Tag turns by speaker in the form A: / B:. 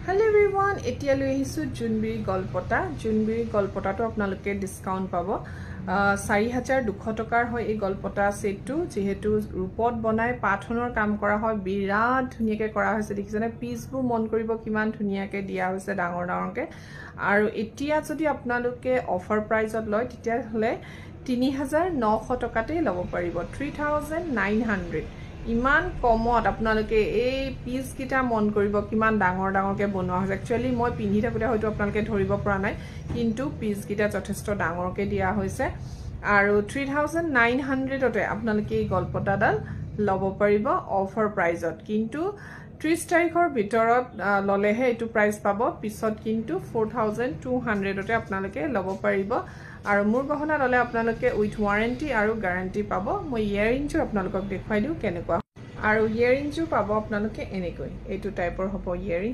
A: Hello everyone, এতিয়া লৈ আহিছো জুনবিৰি গলপটা। জুনবিৰি গলপটাটো আপোনালোকে ডিসকাউন্ট পাব। 4200 টকাৰ হয় এই গলপটা সেটটো, যেহেতু ৰূপত বনাই পাথনৰ কাম কৰা হয়, বিৰাট ধুনিয়াকে কৰা হৈছে। দেখিছেনে পিচবোৰ মন কৰিব কিমান ধুনিয়াকে দিয়া হৈছে ডাঙৰ ডাঙৰকে। আৰু এতিয়া যদি আপোনালোকে অফাৰ প্ৰাইজত লয় তেতিয়া হলে 3900 টকাতেই ল'ব পাৰিব। 3900 ইমান কমত আপোনালোকে এই পিস কিটা মন কৰিব কিমান ডাঙৰ ডাঙৰকে বনোৱা হৈছে। একচুয়ালি মই পিন্ধি থাকোতে হয়তো আপোনালোকে ধৰিব পৰা নাই, কিন্তু পিস কিটা যথেষ্ট ডাঙৰকে দিয়া হৈছে। আৰু 3900তে আপোনালোকে এই গলপটাডাল ল'ব পাৰিব অফাৰ প্ৰাইজত। কিন্তু 30 তাৰিখৰ ভিতৰত ললেহে এইটো প্ৰাইস পাব, পিছত কিন্তু 4200তে আপোনালোকে ল'ব পাৰিব। আৰু মোৰ গহনা ললে আপোনালোকে উইথ ওয়াৰেন্টি আৰু গ্যাৰান্টি পাব। মই ইয়াৰিংটো আপোনালোকক দেখুৱাই দিও কেনেকুৱা। আৰু ইয়াৰিংটো পাব আপোনালোকে এনেকৈ, এইটো টাইপৰ হ'ব ইয়াৰিং।